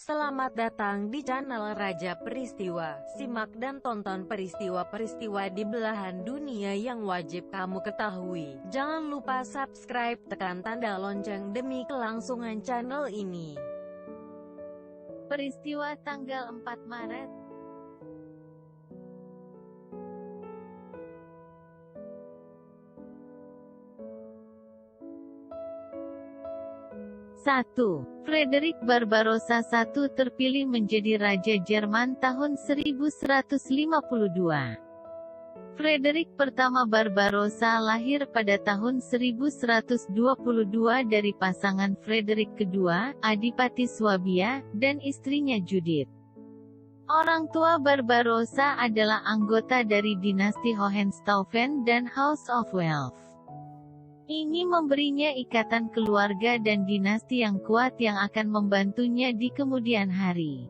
Selamat datang di channel Raja Peristiwa. Simak dan tonton peristiwa-peristiwa di belahan dunia yang wajib kamu ketahui. Jangan lupa subscribe, tekan tanda lonceng demi kelangsungan channel ini. Peristiwa tanggal 4 Maret 1. Frederick Barbarossa I terpilih menjadi Raja Jerman tahun 1152. Frederick pertama Barbarossa lahir pada tahun 1122 dari pasangan Frederick II, Adipati Swabia, dan istrinya Judith. Orang tua Barbarossa adalah anggota dari dinasti Hohenstaufen dan House of Welf. Ini memberinya ikatan keluarga dan dinasti yang kuat yang akan membantunya di kemudian hari.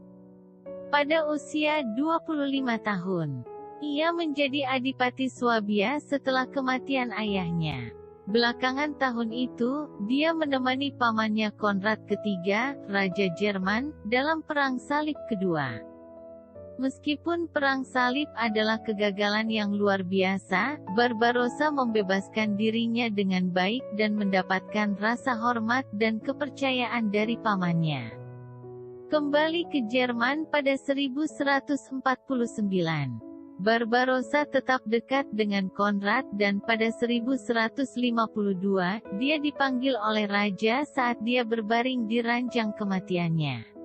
Pada usia 25 tahun, ia menjadi Adipati Swabia setelah kematian ayahnya. Belakangan tahun itu, dia menemani pamannya Konrad III, Raja Jerman, dalam Perang Salib Kedua. Meskipun Perang Salib adalah kegagalan yang luar biasa, Barbarossa membebaskan dirinya dengan baik dan mendapatkan rasa hormat dan kepercayaan dari pamannya. Kembali ke Jerman pada 1149. Barbarossa tetap dekat dengan Konrad dan pada 1152, dia dipanggil oleh raja saat dia berbaring di ranjang kematiannya.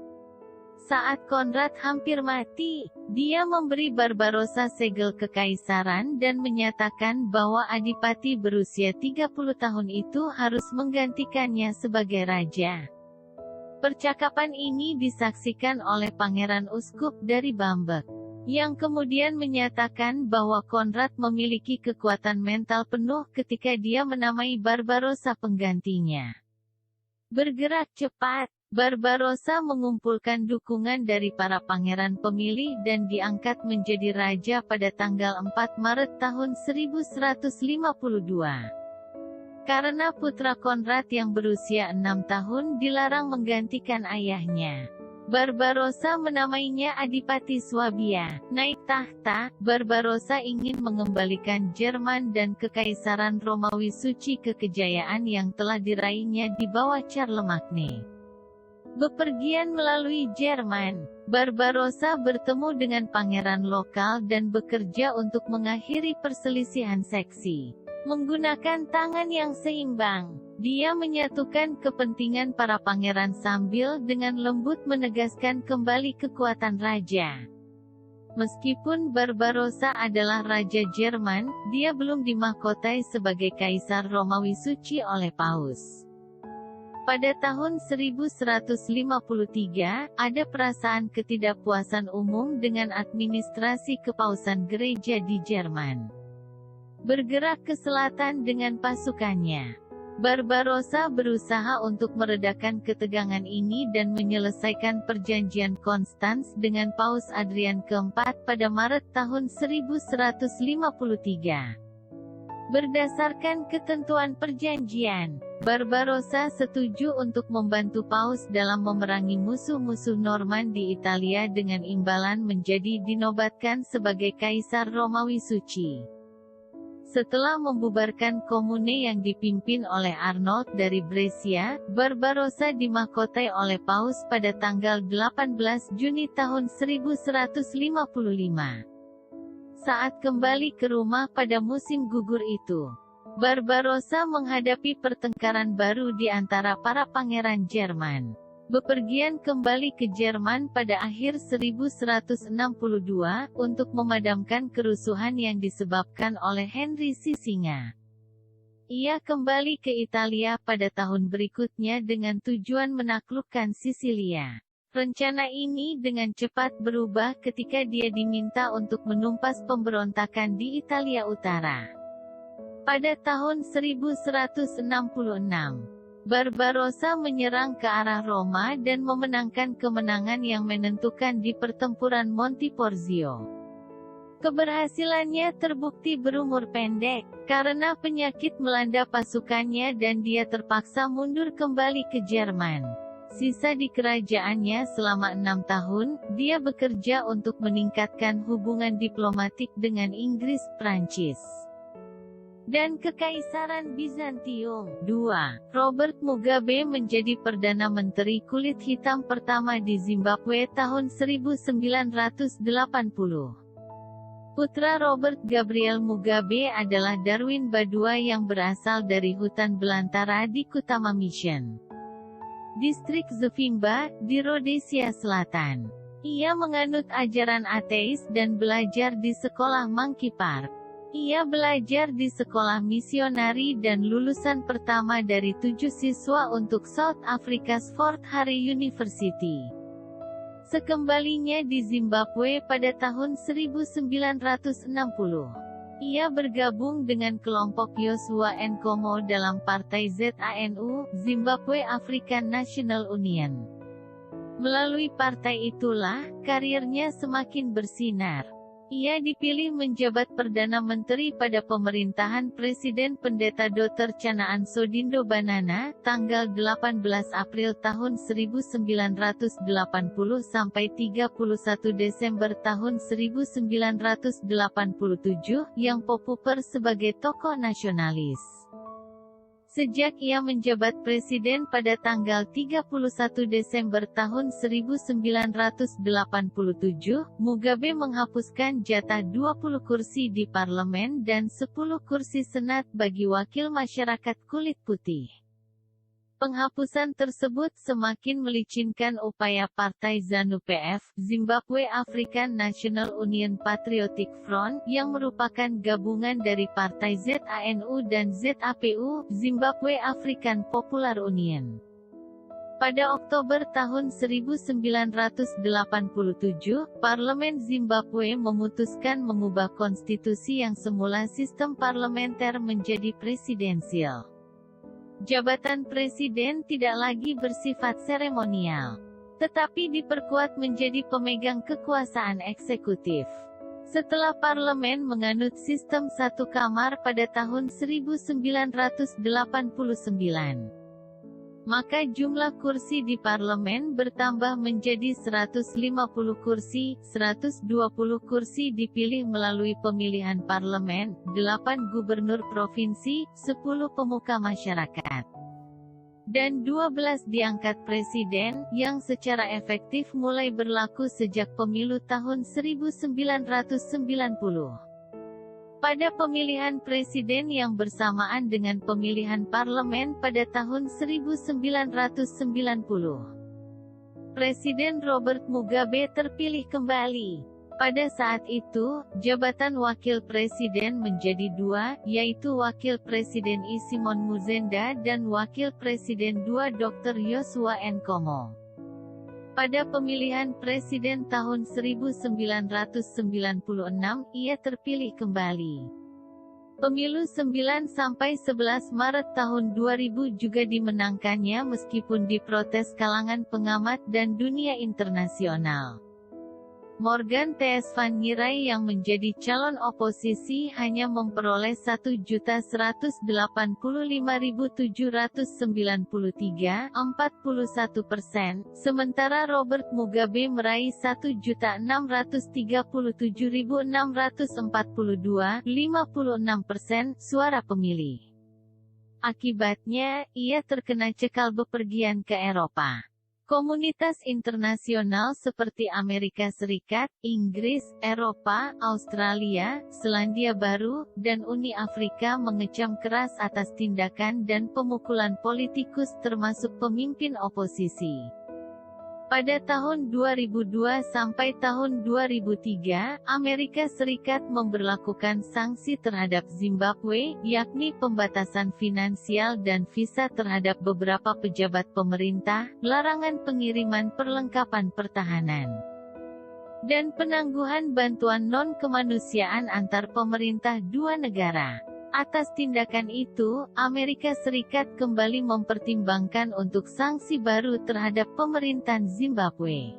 Saat Konrad hampir mati, dia memberi Barbarossa segel kekaisaran dan menyatakan bahwa adipati berusia 30 tahun itu harus menggantikannya sebagai raja. Percakapan ini disaksikan oleh Pangeran Uskup dari Bamberg, yang kemudian menyatakan bahwa Konrad memiliki kekuatan mental penuh ketika dia menamai Barbarossa penggantinya. Bergerak cepat, Barbarossa mengumpulkan dukungan dari para pangeran pemilih dan diangkat menjadi raja pada tanggal 4 Maret tahun 1152. Karena putra Konrad yang berusia 6 tahun dilarang menggantikan ayahnya, Barbarossa menamainya Adipati Swabia. Naik tahta, Barbarossa ingin mengembalikan Jerman dan Kekaisaran Romawi Suci ke kejayaan yang telah diraihnya di bawah Charlemagne. Bepergian melalui Jerman, Barbarossa bertemu dengan pangeran lokal dan bekerja untuk mengakhiri perselisihan seksi. Menggunakan tangan yang seimbang, dia menyatukan kepentingan para pangeran sambil dengan lembut menegaskan kembali kekuatan raja. Meskipun Barbarossa adalah Raja Jerman, dia belum dimahkotai sebagai Kaisar Romawi Suci oleh Paus. Pada tahun 1153, ada perasaan ketidakpuasan umum dengan administrasi kepausan gereja di Jerman. Bergerak ke selatan dengan pasukannya, Barbarossa berusaha untuk meredakan ketegangan ini dan menyelesaikan perjanjian Konstans dengan Paus Adrian keempat pada Maret tahun 1153. Berdasarkan ketentuan perjanjian, Barbarossa setuju untuk membantu Paus dalam memerangi musuh-musuh Norman di Italia dengan imbalan menjadi dinobatkan sebagai Kaisar Romawi Suci. Setelah membubarkan komune yang dipimpin oleh Arnold dari Brescia, Barbarossa dimahkotai oleh Paus pada tanggal 18 Juni tahun 1155. Saat kembali ke rumah pada musim gugur itu, Barbarossa menghadapi pertengkaran baru di antara para pangeran Jerman. Bepergian kembali ke Jerman pada akhir 1162, untuk memadamkan kerusuhan yang disebabkan oleh Henry Sisinga. Ia kembali ke Italia pada tahun berikutnya dengan tujuan menaklukkan Sisilia. Rencana ini dengan cepat berubah ketika dia diminta untuk menumpas pemberontakan di Italia Utara. Pada tahun 1166, Barbarossa menyerang ke arah Roma dan memenangkan kemenangan yang menentukan di pertempuran Monteporzio. Keberhasilannya terbukti berumur pendek, karena penyakit melanda pasukannya dan dia terpaksa mundur kembali ke Jerman. Sisa di kerajaannya selama 6 tahun, dia bekerja untuk meningkatkan hubungan diplomatik dengan Inggris, Prancis, dan Kekaisaran Bizantium. 2. Robert Mugabe menjadi Perdana Menteri kulit hitam pertama di Zimbabwe tahun 1980. Putra Robert Gabriel Mugabe adalah Darwin Badua yang berasal dari hutan belantara di Kutama Mission, Distrik Zvimba, di Rhodesia Selatan. Ia menganut ajaran ateis dan belajar di sekolah Monkey Park. Ia belajar di sekolah misionari dan lulusan pertama dari 7 siswa untuk South Africa's Fort Hare University. Sekembalinya di Zimbabwe pada tahun 1960, ia bergabung dengan kelompok Joshua Nkomo dalam Partai ZANU, Zimbabwe African National Union. Melalui partai itulah, karirnya semakin bersinar. Ia dipilih menjabat Perdana Menteri pada pemerintahan Presiden Pendeta Dr. Canaan Sodindo Banana, tanggal 18 April tahun 1980 sampai 31 Desember tahun 1987, yang populer sebagai tokoh nasionalis. Sejak ia menjabat presiden pada tanggal 31 Desember tahun 1987, Mugabe menghapuskan jatah 20 kursi di parlemen dan 10 kursi senat bagi wakil masyarakat kulit putih. Penghapusan tersebut semakin melicinkan upaya Partai ZANU-PF, Zimbabwe African National Union Patriotic Front, yang merupakan gabungan dari Partai ZANU dan ZAPU, Zimbabwe African Popular Union. Pada Oktober tahun 1987, Parlemen Zimbabwe memutuskan mengubah konstitusi yang semula sistem parlementer menjadi presidensial. Jabatan presiden tidak lagi bersifat seremonial, tetapi diperkuat menjadi pemegang kekuasaan eksekutif. Setelah parlemen menganut sistem satu kamar pada tahun 1989, maka jumlah kursi di parlemen bertambah menjadi 150 kursi, 120 kursi dipilih melalui pemilihan parlemen, 8 gubernur provinsi, 10 pemuka masyarakat, dan 12 diangkat presiden, yang secara efektif mulai berlaku sejak pemilu tahun 1990. Pada pemilihan presiden yang bersamaan dengan pemilihan parlemen pada tahun 1990, Presiden Robert Mugabe terpilih kembali. Pada saat itu, jabatan wakil presiden menjadi 2, yaitu Wakil Presiden Isimon Muzenda dan Wakil Presiden 2 Dr. Joshua Nkomo. Pada pemilihan presiden tahun 1996, ia terpilih kembali. Pemilu 9–11 Maret tahun 2000 juga dimenangkannya meskipun diprotes kalangan pengamat dan dunia internasional. Morgan Tsvangirai yang menjadi calon oposisi hanya memperoleh 1.085.793, 41%, sementara Robert Mugabe meraih 1.637.642, 56% suara pemilih. Akibatnya, ia terkena cekal bepergian ke Eropa. Komunitas internasional seperti Amerika Serikat, Inggris, Eropa, Australia, Selandia Baru, dan Uni Afrika mengecam keras atas tindakan dan pemukulan politikus termasuk pemimpin oposisi. Pada tahun 2002 sampai tahun 2003, Amerika Serikat memberlakukan sanksi terhadap Zimbabwe, yakni pembatasan finansial dan visa terhadap beberapa pejabat pemerintah, larangan pengiriman perlengkapan pertahanan, dan penangguhan bantuan non-kemanusiaan antar pemerintah dua negara. Atas tindakan itu, Amerika Serikat kembali mempertimbangkan untuk sanksi baru terhadap pemerintahan Zimbabwe.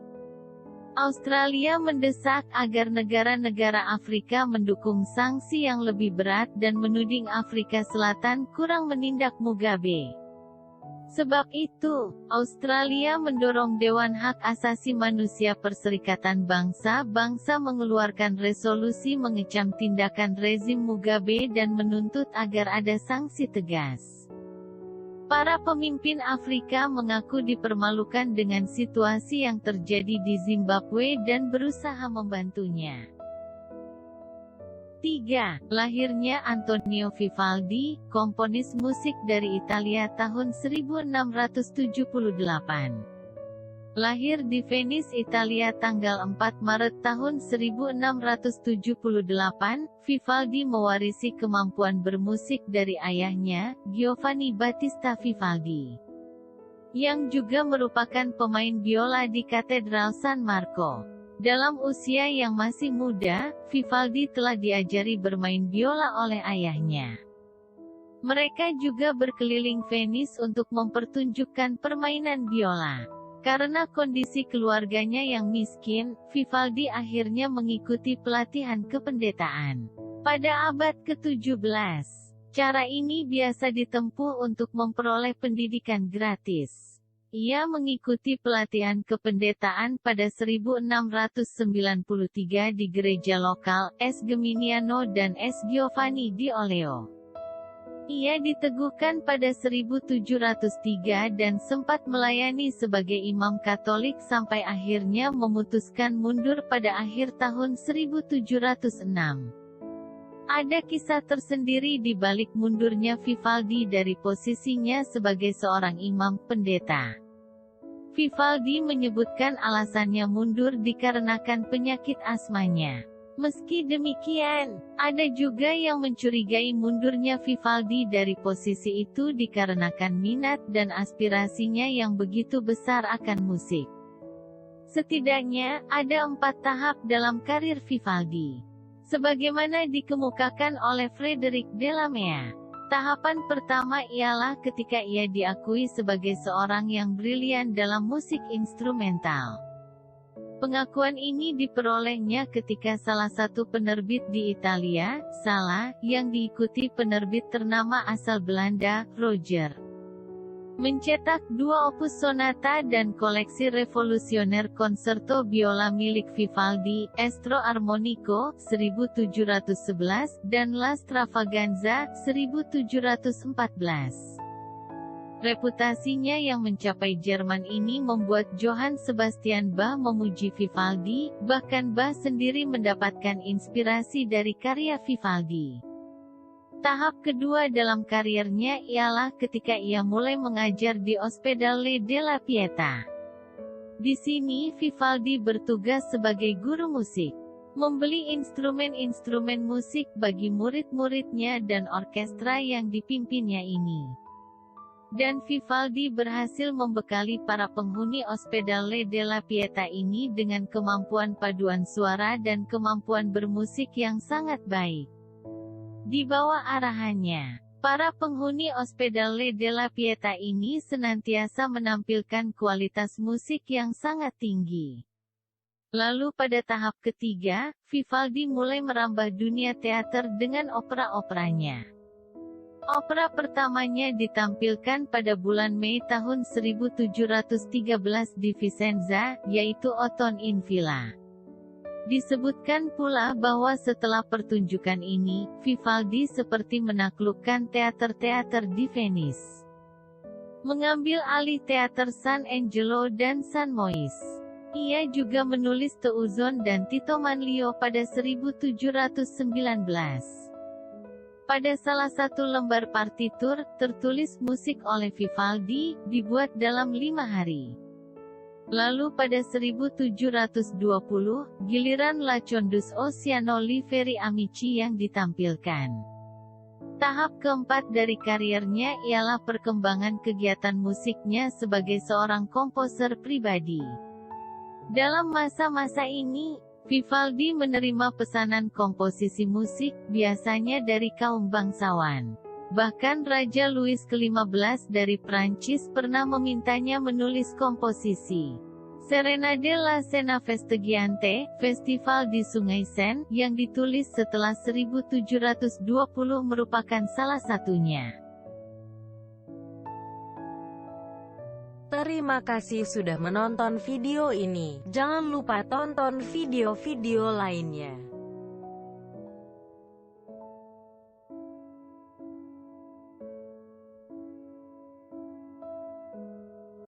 Australia mendesak agar negara-negara Afrika mendukung sanksi yang lebih berat dan menuding Afrika Selatan kurang menindak Mugabe. Sebab itu, Australia mendorong Dewan Hak Asasi Manusia Perserikatan Bangsa-Bangsa mengeluarkan resolusi mengecam tindakan rezim Mugabe dan menuntut agar ada sanksi tegas. Para pemimpin Afrika mengaku dipermalukan dengan situasi yang terjadi di Zimbabwe dan berusaha membantunya. 3. Lahirnya Antonio Vivaldi, komponis musik dari Italia tahun 1678. Lahir di Venice, Italia tanggal 4 Maret tahun 1678, Vivaldi mewarisi kemampuan bermusik dari ayahnya, Giovanni Battista Vivaldi, yang juga merupakan pemain biola di Katedral San Marco. Dalam usia yang masih muda, Vivaldi telah diajari bermain biola oleh ayahnya. Mereka juga berkeliling Venice untuk mempertunjukkan permainan biola. Karena kondisi keluarganya yang miskin, Vivaldi akhirnya mengikuti pelatihan kependetaan. Pada abad ke-17, cara ini biasa ditempuh untuk memperoleh pendidikan gratis. Ia mengikuti pelatihan kependetaan pada 1693 di gereja lokal, S. Geminiano dan S. Giovanni di Oleo. Ia diteguhkan pada 1703 dan sempat melayani sebagai imam Katolik sampai akhirnya memutuskan mundur pada akhir tahun 1706. Ada kisah tersendiri di balik mundurnya Vivaldi dari posisinya sebagai seorang imam pendeta. Vivaldi menyebutkan alasannya mundur dikarenakan penyakit asmanya. Meski demikian, ada juga yang mencurigai mundurnya Vivaldi dari posisi itu dikarenakan minat dan aspirasinya yang begitu besar akan musik. Setidaknya, ada 4 tahap dalam karir Vivaldi. Sebagaimana dikemukakan oleh Frederick Delamere. Tahapan pertama ialah ketika ia diakui sebagai seorang yang brilian dalam musik instrumental. Pengakuan ini diperolehnya ketika salah satu penerbit di Italia, Sala, yang diikuti penerbit ternama asal Belanda, Roger, mencetak 2 opus sonata dan koleksi revolusioner konserto biola milik Vivaldi, Estro Armonico, 1711, dan La Stravaganza, 1714. Reputasinya yang mencapai Jerman ini membuat Johann Sebastian Bach memuji Vivaldi, bahkan Bach sendiri mendapatkan inspirasi dari karya Vivaldi. Tahap kedua dalam karirnya ialah ketika ia mulai mengajar di Ospedale della Pietà. Di sini Vivaldi bertugas sebagai guru musik, membeli instrumen-instrumen musik bagi murid-muridnya dan orkestra yang dipimpinnya ini. Dan Vivaldi berhasil membekali para penghuni Ospedale della Pietà ini dengan kemampuan paduan suara dan kemampuan bermusik yang sangat baik. Di bawah arahannya, para penghuni Ospedale della Pietà ini senantiasa menampilkan kualitas musik yang sangat tinggi. Lalu pada tahap ketiga, Vivaldi mulai merambah dunia teater dengan opera-operanya. Opera pertamanya ditampilkan pada bulan Mei tahun 1713 di Vicenza, yaitu Ottone in Villa. Disebutkan pula bahwa setelah pertunjukan ini, Vivaldi seperti menaklukkan teater-teater di Venice, mengambil alih teater San Angelo dan San Mois. Ia juga menulis Teuzon dan Tito Manlio pada 1719. Pada salah satu lembar partitur, tertulis musik oleh Vivaldi, dibuat dalam 5 hari. Lalu pada 1720, giliran La Condus Oceano Liveri Amici yang ditampilkan. Tahap keempat dari karirnya ialah perkembangan kegiatan musiknya sebagai seorang komposer pribadi. Dalam masa-masa ini, Vivaldi menerima pesanan komposisi musik, biasanya dari kaum bangsawan. Bahkan Raja Louis ke-15 dari Prancis pernah memintanya menulis komposisi Serenade la Sena Festegiante, Festival di Sungai Sen, yang ditulis setelah 1720 merupakan salah satunya. Terima kasih sudah menonton video ini. Jangan lupa tonton video-video lainnya.